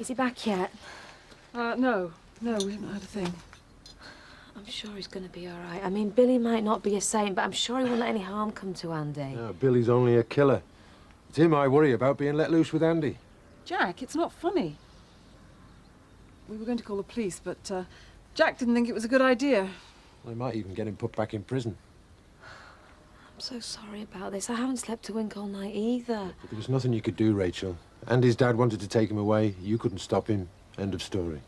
Is he back yet? No, we haven't heard a thing. I'm sure he's going to be all right. I mean, Billy might not be a saint, but I'm sure he won't let any harm come to Andy. No, Billy's only a killer. It's him I worry about being let loose with Andy. Jack, it's not funny. We were going to call the police, but Jack didn't think it was a good idea. They might even get him put back in prison. I'm so sorry about this. I haven't slept a wink all night either. But there was nothing you could do, Rachel. Andy's dad wanted to take him away. You couldn't stop him. End of story.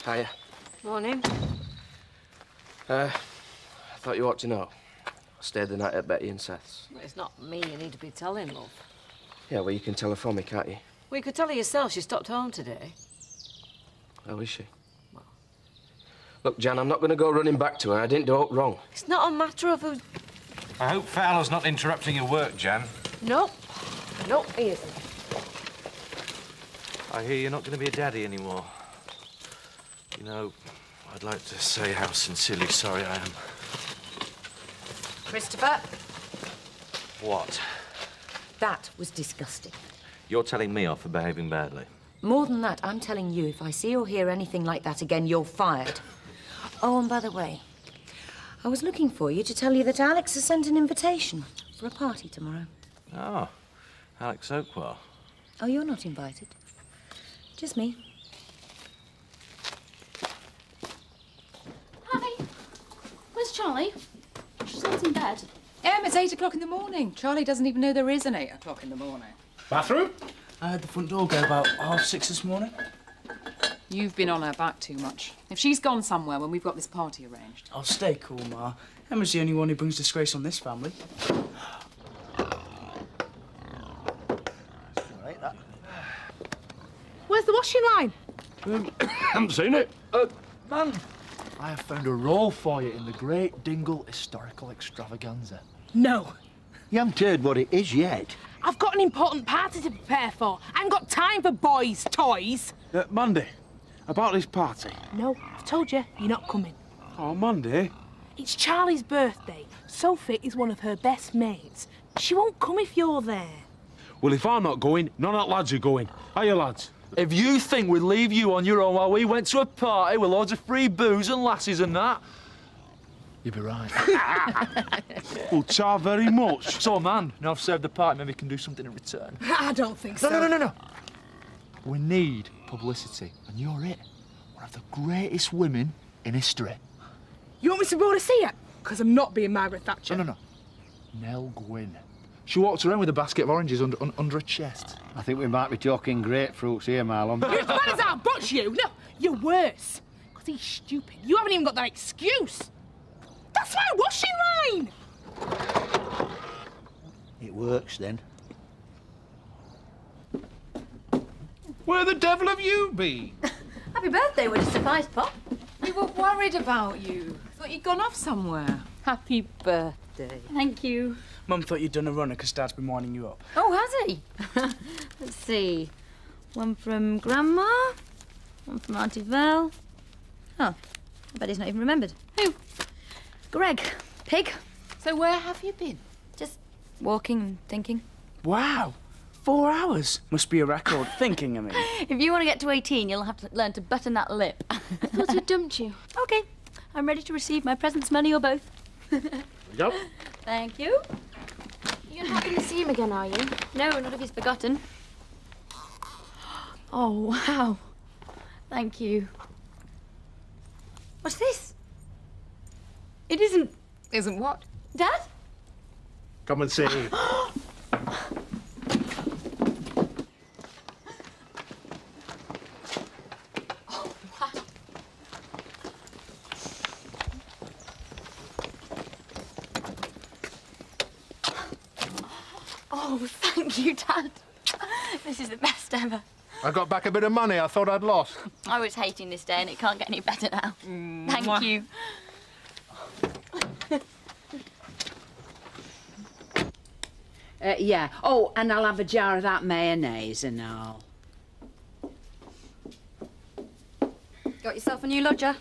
Hiya. Morning. I thought you ought to know. I stayed the night at Betty and Seth's. Well, it's not me you need to be telling, love. Yeah, well, you can tell her for me, can't you? Well, you could tell her yourself. She stopped home today. Oh, is she? Well. Look, Jan, I'm not going to go running back to her. I didn't do it wrong. It's not a matter of who... I hope Fowler's not interrupting your work, Jan. Nope. Nope, he isn't. I hear you're not going to be a daddy anymore. You know, I'd like to say how sincerely sorry I am. Christopher, What? that was disgusting. You're telling me off for behaving badly? More than that, I'm telling you, if I see or hear anything like that again, you're fired. Oh, and by the way, I was looking for you to tell you that Alex has sent an invitation for a party tomorrow. Oh, Alex Oakwell. Oh, you're not invited. Just me. Hi. Where's Charlie? She's not in bed. It's 8 o'clock in the morning. Charlie doesn't even know there is an 8 o'clock in the morning. Bathroom? I heard the front door go about 6:30 this morning. You've been on her back too much. If she's gone somewhere when we've got this party arranged. I'll stay cool, Ma. Emma's the only one who brings disgrace on this family. Right, that. Where's the washing line? Haven't seen it. Man, I have found a role for you in the Great Dingle Historical Extravaganza. No. You haven't heard what it is yet. I've got an important party to prepare for. I haven't got time for boys' toys. Monday, about this party. No, I've told you, you're not coming. Oh, Monday? It's Charlie's birthday. Sophie is one of her best mates. She won't come if you're there. Well, if I'm not going, none of the lads are going. Are you, lads? If you think we'd leave you on your own while we went to a party with loads of free booze and lasses and that, you'd be right. Well, ta very much. So, man, now I've served the party, maybe we can do something in return. I don't think so. No. We need publicity, and you're it. One of the greatest women in history. You want me to board a seat? Because I'm not being Margaret Thatcher. No. Nell Gwynn. She walks around with a basket of oranges under her chest. I think we might be talking grapefruits here, Marlon. You're as bad as that, but you. No, you're worse. Because he's stupid. You haven't even got that excuse. That's my washing line. It works, then. Where the devil have you been? Happy birthday would have sufficed, Pop. We were worried about you. Thought you'd gone off somewhere. Happy birthday. Thank you. Mum thought you'd done a runner because Dad's been winding you up. Oh, has he? Let's see. One from Grandma, one from Auntie Val. Oh, I bet he's not even remembered. Who? Greg. Pig. So where have you been? Just walking and thinking. Wow. 4 hours. Must be a record. Thinking, I mean. If you want to get to 18, you'll have to learn to button that lip. I thought I'd dumped you. OK. I'm ready to receive my presents, money or both. Go. Thank you. You're not going to see him again, are you? No, not if he's forgotten. Oh, wow. Thank you. What's this? It isn't... Isn't what? Dad? Come and see. Oh, thank you, Dad. This is the best ever. I got back a bit of money I thought I'd lost. I was hating this day and it can't get any better now. Thank you. Yeah. Oh, and I'll have a jar of that mayonnaise and all. Got yourself a new lodger?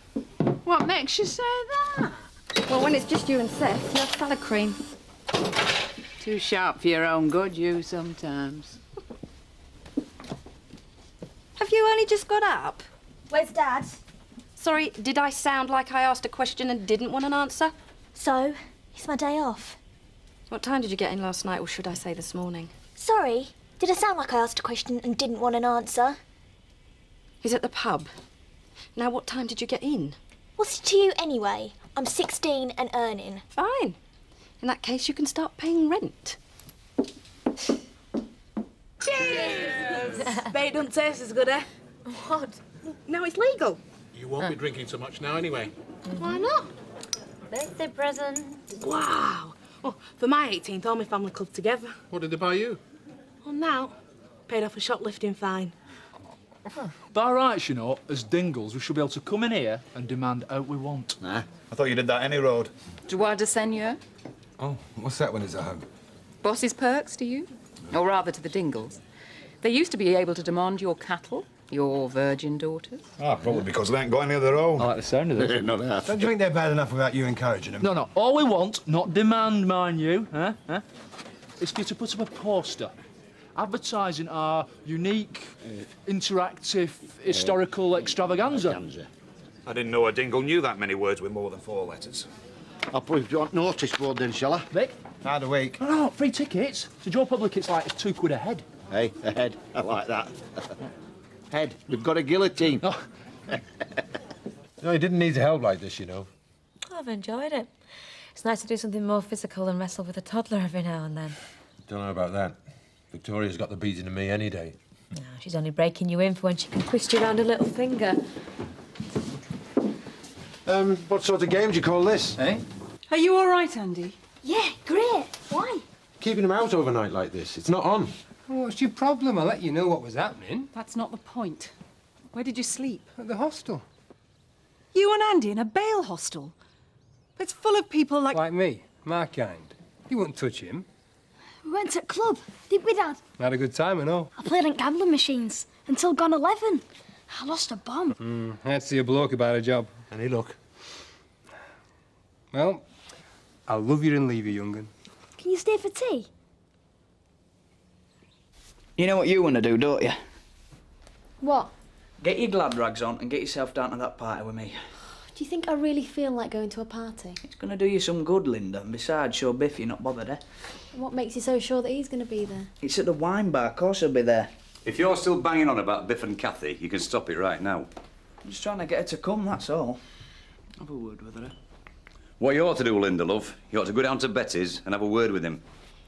What makes you say that? Well, when it's just you and Seth, you have salad cream. Too sharp for your own good, you sometimes. Have you only just got up? Where's Dad? Sorry, did I sound like I asked a question and didn't want an answer? So, it's my day off. What time did you get in last night, or should I say this morning? Sorry, did I sound like I asked a question and didn't want an answer? He's at the pub. Now, what time did you get in? What's it to you anyway? I'm 16 and earning. Fine. In that case, you can start paying rent. Cheers! Bet it doesn't taste as good, eh? What? Now it's legal. You won't be drinking so much now anyway. Why not? Birthday present. Wow. Well, for my 18th, all my family clubbed together. What did they buy you? Well, now, paid off a shoplifting fine. By rights, you know, as Dingles, we should be able to come in here and demand out we want. Nah. I thought you did that any road. Droit de seigneur? Oh, what's that when it's at home? Boss's perks to you? Or rather to the Dingles. They used to be able to demand your cattle, your virgin daughters. Ah, probably because they ain't got any of their own. I like the sound of this. Not half. Don't you think they're bad enough without you encouraging them? No, all we want, not demand, mind you, is for you to put up a poster advertising our unique, interactive, historical extravaganza. I didn't know a dingle knew that many words with more than 4 letters. I'll put you on notice board then, shall I? Vic? Hard a week. No, free tickets. To Joe Public, it's like £2 a head. Hey, a head. I like that. Head. We've got a guillotine. Oh. No, he didn't need help like this, you know. I've enjoyed it. It's nice to do something more physical than wrestle with a toddler every now and then. Don't know about that. Victoria's got the beating of me any day. No, she's only breaking you in for when she can twist you around her little finger. What sort of game do you call this? Eh? Are you all right, Andy? Yeah, great. Why? Keeping him out overnight like this. It's not on. Well, what's your problem? I let you know what was happening. That's not the point. Where did you sleep? At the hostel. You and Andy in a bail hostel? It's full of people like... Like me, my kind. You wouldn't touch him. We went to a club, didn't we, Dad? Had a good time and all. I played on gambling machines until gone 11. I lost a bomb. I had to see a bloke about a job. Any luck? Well, I'll love you and leave you, young'un. Can you stay for tea? You know what you want to do, don't you? What? Get your glad rags on and get yourself down to that party with me. Do you think I really feel like going to a party? It's going to do you some good, Linda. And besides, show Biff you're not bothered, eh? What makes you so sure that he's going to be there? It's at the wine bar. Of course he'll be there. If you're still banging on about Biff and Kathy, you can stop it right now. I'm just trying to get her to come, that's all. Have a word with her, eh? What you ought to do, Linda, love, you ought to go down to Betty's and have a word with him.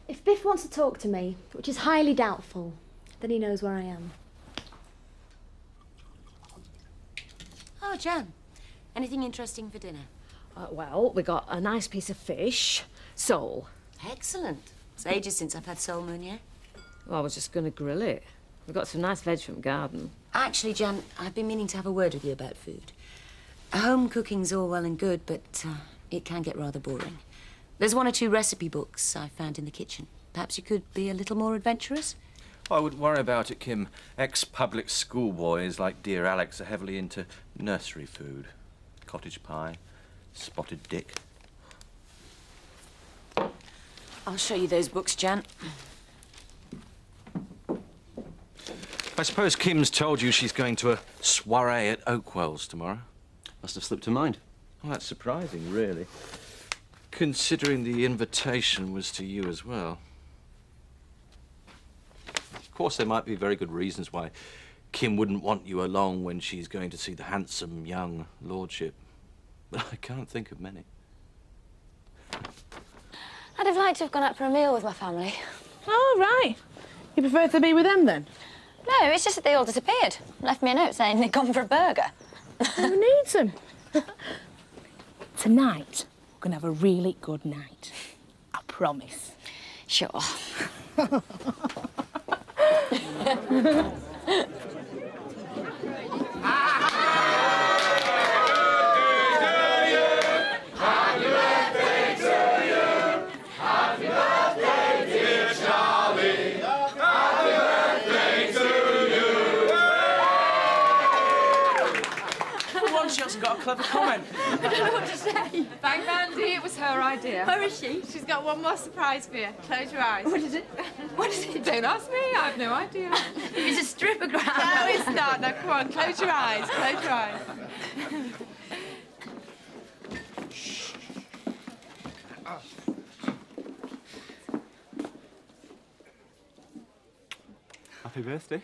If Biff wants to talk to me, which is highly doubtful, then he knows where I am. Oh, Jan. Anything interesting for dinner? Well, we got a nice piece of fish, sole. Excellent. It's ages since I've had sole Meunier. Well, I was just going to grill it. We've got some nice veg from garden. Actually, Jan, I've been meaning to have a word with you about food. Home cooking's all well and good, but it can get rather boring. There's 1 or 2 recipe books I found in the kitchen. Perhaps you could be a little more adventurous? I wouldn't worry about it, Kim. Ex-public school boys like dear Alex are heavily into nursery food. Cottage pie, spotted dick. I'll show you those books, Jan. I suppose Kim's told you she's going to a soiree at Oakwell's tomorrow. Must have slipped her mind. Well, that's surprising, really. Considering the invitation was to you as well. Of course, there might be very good reasons why Kim wouldn't want you along when she's going to see the handsome young lordship. But I can't think of many. I'd have liked to have gone out for a meal with my family. Oh, right. You prefer to be with them, then? No, it's just that they all disappeared. Left me a note saying they'd gone for a burger. Who needs them? Tonight, we're going to have a really good night. I promise. Sure. She's got a clever comment. I don't know what to say. Thank Andy, it was her idea. Where is she? She's got one more surprise for you. Close your eyes. What is it? What is it? Don't ask me, I have no idea. It's a strippogram. No, it's not. Now, come on, close your eyes. Close your eyes. Happy birthday.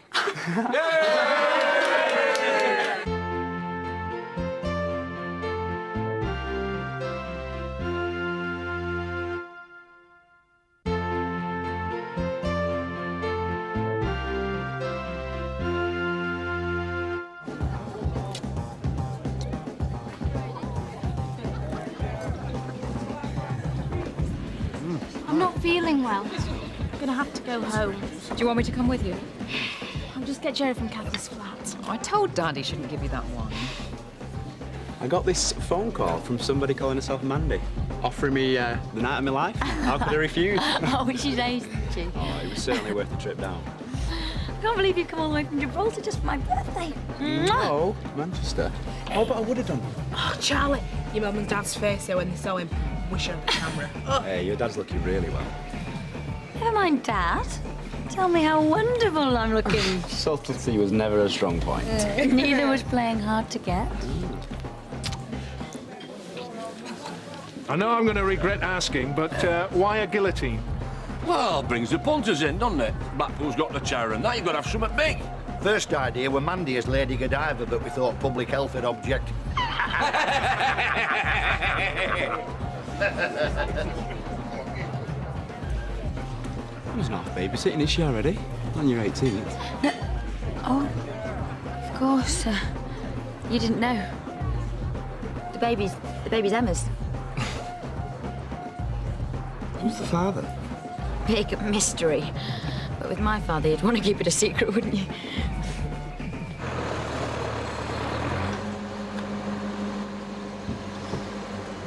I'm not feeling well. I'm gonna have to go home. Do you want me to come with you? I'll just get Jerry from Kathy's flat. I told Dad he shouldn't give you that wine. I got this phone call from somebody calling herself Mandy, offering me the night of my life. How could I refuse? Oh, she's ace, isn't she? Oh, it was certainly worth the trip down. I can't believe you've come all the way from Gibraltar just for my birthday. No, Manchester. Oh, but I would have done. Oh, Charlie. Your mum and dad's face there when they saw him. Wish on the camera. Hey, your dad's looking really well. Never mind, Dad. Tell me how wonderful I'm looking. Subtlety was never a strong point. Neither was playing hard to get. I know I'm going to regret asking, but why a guillotine? Well, brings the punters in, doesn't it? Blackpool's got the chair and that, you've got to have something big. First idea were Mandy as Lady Godiva, but we thought public health would object. Who's not babysitting? Is she already? On your 18th. No. Oh, of course. You didn't know. The baby's Emma's. Who's the father? Big mystery. But with my father, you'd want to keep it a secret, wouldn't you?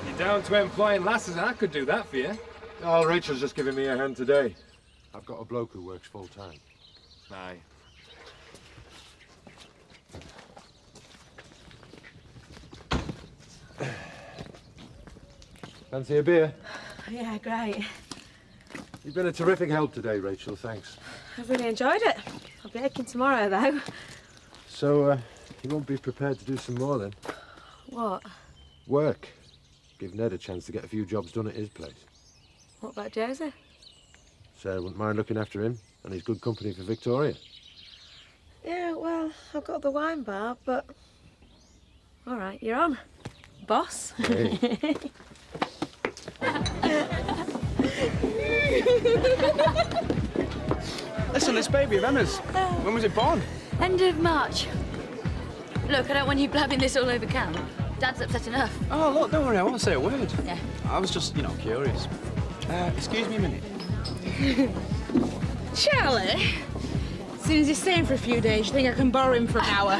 You're down to employing lasses, and I could do that for you. Oh, Rachel's just giving me a hand today. I've got a bloke who works full time. Aye. Fancy a beer? Yeah, great. You've been a terrific help today, Rachel, thanks. I've really enjoyed it. I'll be aching tomorrow, though. So, you won't be prepared to do some more, then? What? Work. Give Ned a chance to get a few jobs done at his place. What about Joseph? Sarah wouldn't mind looking after him, and he's good company for Victoria. Yeah, well, I've got the wine bar, but... All right, you're on. Boss. Hey. Listen, this baby of Emma's, when was it born? End of March. Look, I don't want you blabbing this all over camp. Dad's upset enough. Oh, look, don't worry, I won't say a word. Yeah. I was just, curious. Excuse me a minute. Charlie? As soon as he's staying for a few days, you think I can borrow him for an hour?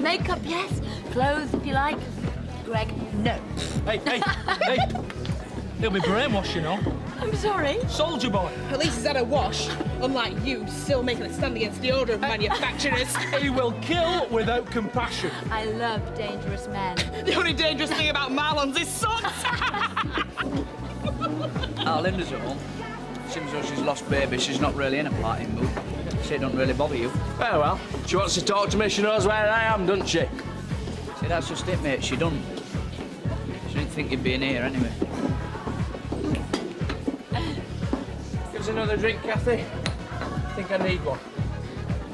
Makeup, yes. Clothes, if you like. Greg, no. Hey, hey, hey! He'll be brainwashed, you know. I'm sorry. Soldier boy. At least he's had a wash, unlike you, still making a stand against the order of manufacturers. He will kill without compassion. I love dangerous men. The only dangerous thing about Marlon's is socks. Linda's at home. Seems as though she's lost baby, she's not really in a party mood. So it don't really bother you. Very well. She wants to talk to me, she knows where I am, doesn't she? See, that's just it, mate. She done. She didn't think you'd be in here anyway. Give us another drink, Kathy. I think I need one.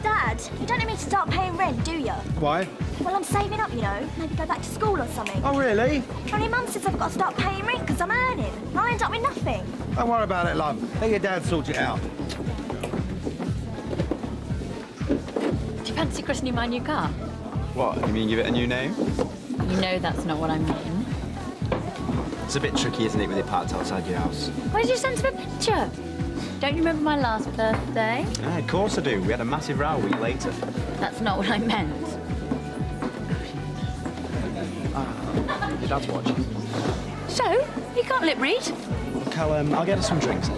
Dad, you don't need me to start paying rent, do you? Why? Well, I'm saving up, you know. Maybe go back to school or something. Oh, really? Only months since I've got to start paying rent because I'm earning. I'll end up with nothing. Don't worry about it, love. Let your dad sort it out. Do you fancy christening my new car? What, you mean give it a new name? You know that's not what I mean. It's a bit tricky, isn't it, with it parked outside your house? Why did you send me a picture? Don't you remember my last birthday? Ah, of course I do. We had a massive row a week later. That's not what I meant. Your dad's watching. So, you can't lip read? Look, I'll get us some drinks.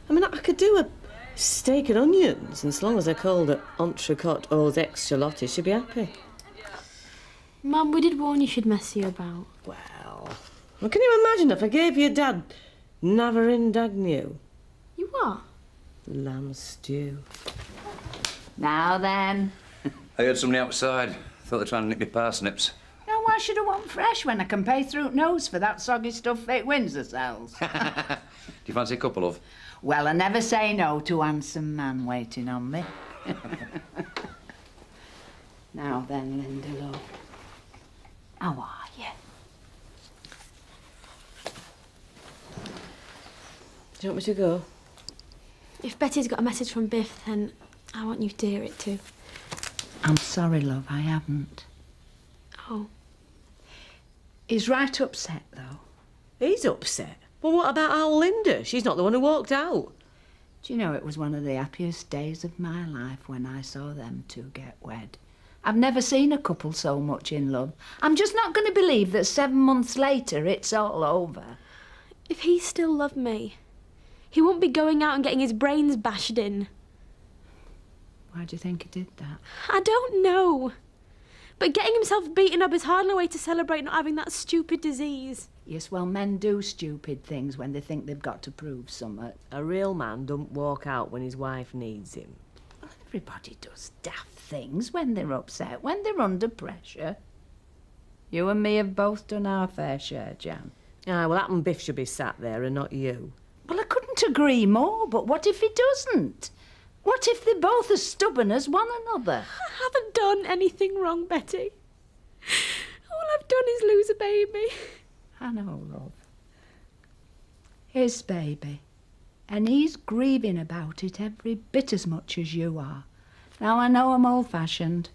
I mean, I could do Steak and onions, and so long as I called it entrecote aux ex-shalotti, she'd be happy. Mum, we did warn you she'd mess you about. Well, can you imagine if I gave your dad Navarin Dagnew? You what? Lamb stew. Now then. I heard somebody outside. Thought they're trying to nick me parsnips. Now, why should I want fresh when I can pay through nose for that soggy stuff fake Windsor sells? Do you fancy a couple of? Well, I never say no to a handsome man waiting on me. Now then, Linda, love. How are you? Do you want me to go? If Betty's got a message from Biff, then I want you to hear it too. I'm sorry, love, I haven't. Oh. He's right upset, though. He's upset? Well, what about our Linda? She's not the one who walked out. Do you know, it was one of the happiest days of my life when I saw them two get wed. I've never seen a couple so much in love. I'm just not going to believe that 7 months later it's all over. If he still loved me, he wouldn't be going out and getting his brains bashed in. Why do you think he did that? I don't know. But getting himself beaten up is hardly a way to celebrate not having that stupid disease. Yes, well, men do stupid things when they think they've got to prove something. A real man don't walk out when his wife needs him. Everybody does daft things when they're upset, when they're under pressure. You and me have both done our fair share, Jan. Ah, well, that and Biff should be sat there and not you. Well, I couldn't agree more, but what if he doesn't? What if they're both as stubborn as one another? I haven't done anything wrong, Betty. All I've done is lose a baby. I know, love. His baby. And he's grieving about it every bit as much as you are. Now, I know I'm old-fashioned,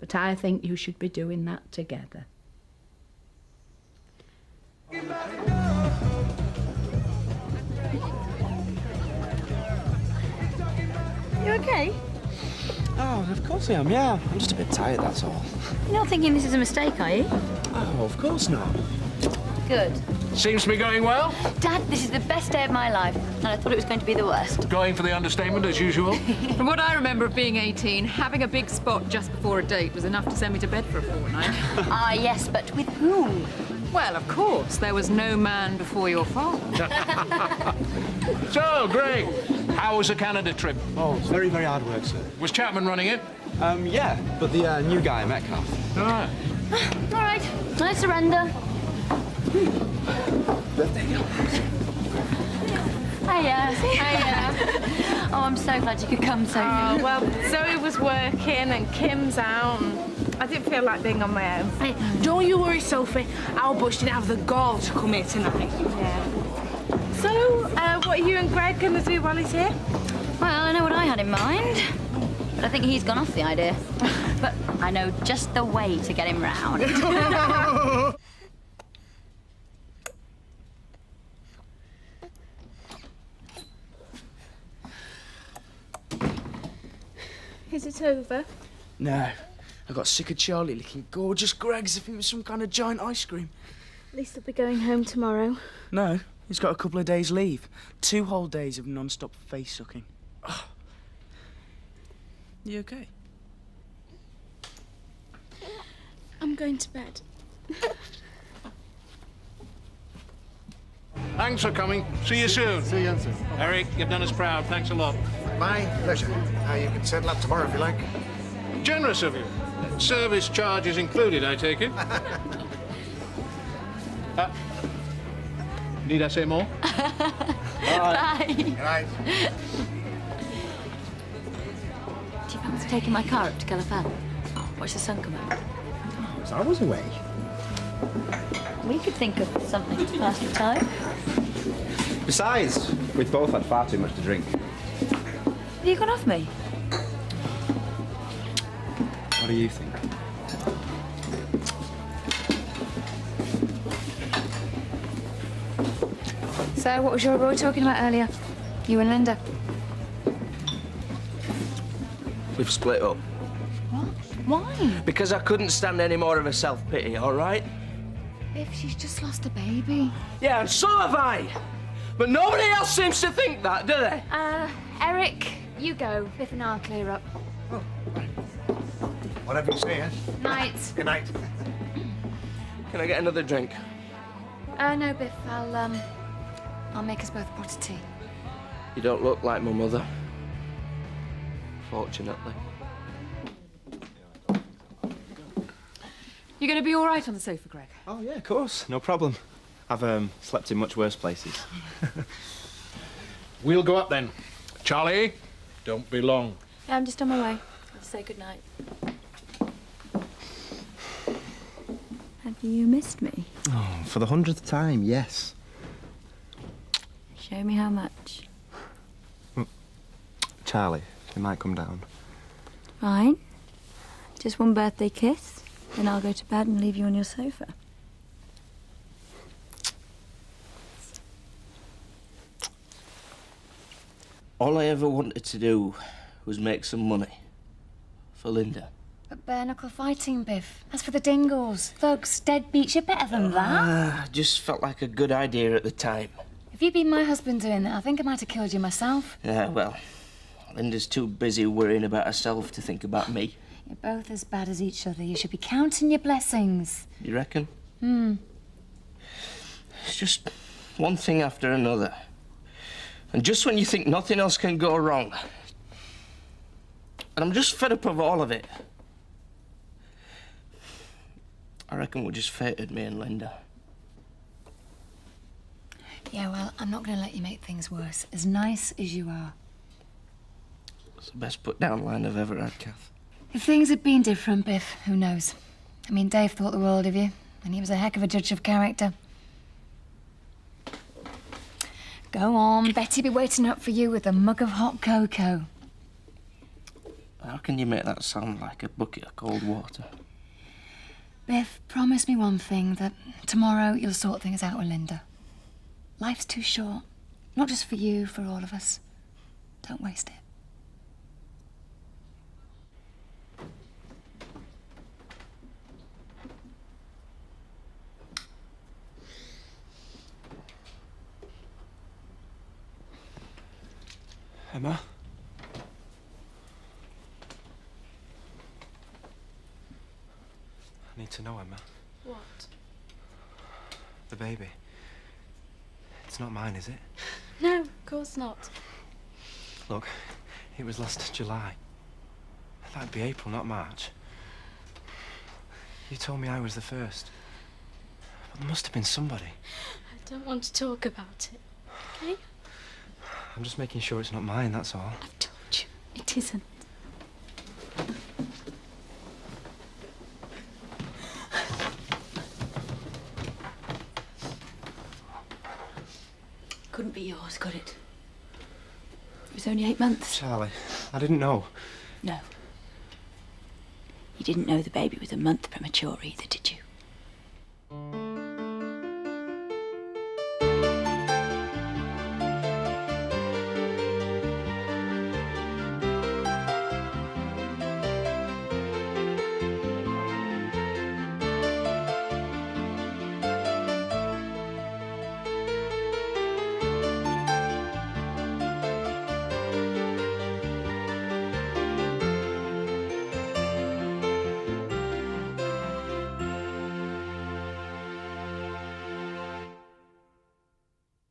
but I think you should be doing that together. You okay? Oh, of course I am, yeah. I'm just a bit tired, that's all. You're not thinking this is a mistake, are you? Oh, of course not. Good. Seems to be going well. Dad, this is the best day of my life, and I thought it was going to be the worst. Going for the understatement as usual. From what I remember of being 18, having a big spot just before a date was enough to send me to bed for a fortnight. Ah, yes, but with whom? Well, of course, there was no man before your father. So, Greg, how was the Canada trip? Oh, it's very, very hard work, sir. Was Chapman running it? Yeah, but the new guy, Metcalf. All right. All right, I surrender. Birthday girl. Hiya. Oh, I'm so glad you could come, Sophie. Oh, well, Zoe was working and Kim's out. And I didn't feel like being on my own. Hey, don't you worry, Sophie. Albus didn't have the gall to come here tonight. Yeah. So, what are you and Greg going to do while he's here? Well, I know what I had in mind, but I think he's gone off the idea. But I know just the way to get him round. Is it over? No. I got sick of Charlie licking gorgeous Greg as if he was some kind of giant ice cream. At least he'll be going home tomorrow. No, he's got a couple of days leave. 2 whole days of non-stop face sucking. Oh. You okay? I'm going to bed. Thanks for coming. See you soon. See you soon. Eric, you've done us proud. Thanks a lot. My pleasure. You can settle up tomorrow if you like. Generous of you. Service charges included, I take it. Need I say more? Bye. Good night. Do you fancy taking my car up to Calafell? Watch the sun come out. So I was away. We could think of something to pass the time. Besides, we've both had far too much to drink. Have you gone off me? What do you think? So, what was your boy talking about earlier? You and Linda? We've split up. What? Why? Because I couldn't stand any more of her self-pity, all right? If she's just lost a baby. Yeah, and so have I. But nobody else seems to think that, do they? Eric, you go. Biff and I'll clear up. Whatever you say, eh? Night. Good night. Can I get another drink? No, Biff. I'll make us both a pot of tea. You don't look like my mother. Fortunately. You're going to be all right on the sofa, Greg? Oh, yeah, of course. No problem. I've slept in much worse places. We'll go up then. Charlie, don't be long. Yeah, I'm just on my way. I'll say good night. Have you missed me? Oh, for the 100th time, yes. Show me how much. Charlie, you might come down. Fine. Just one birthday kiss, then I'll go to bed and leave you on your sofa. All I ever wanted to do was make some money. For Linda. But bare knuckle fighting, Biff. As for the Dingles, thugs, deadbeats, you're better than that. Just felt like a good idea at the time. If you'd been my husband doing that, I think I might have killed you myself. Yeah, well, Linda's too busy worrying about herself to think about me. You're both as bad as each other. You should be counting your blessings. You reckon? It's just one thing after another. And just when you think nothing else can go wrong. And I'm just fed up of all of it. I reckon we're just fated, me and Linda. Yeah, well, I'm not going to let you make things worse. As nice as you are. It's the best put-down line I've ever had, Kath. If things had been different, Biff, who knows? I mean, Dave thought the world of you, and he was a heck of a judge of character. Go on, Betty be waiting up for you with a mug of hot cocoa. How can you make that sound like a bucket of cold water? Biff, promise me one thing, that tomorrow you'll sort things out with Linda. Life's too short. Not just for you, for all of us. Don't waste it. Emma? I need to know, Emma. What? The baby. It's not mine, is it? No, of course not. Look, it was last July. That'd be April, not March. You told me I was the first. But there must have been somebody. I don't want to talk about it, okay? I'm just making sure it's not mine, that's all. I've told you, it isn't. Couldn't be yours, could it? It was only 8 months. Charlie, I didn't know. No. You didn't know the baby was a month premature either, did you?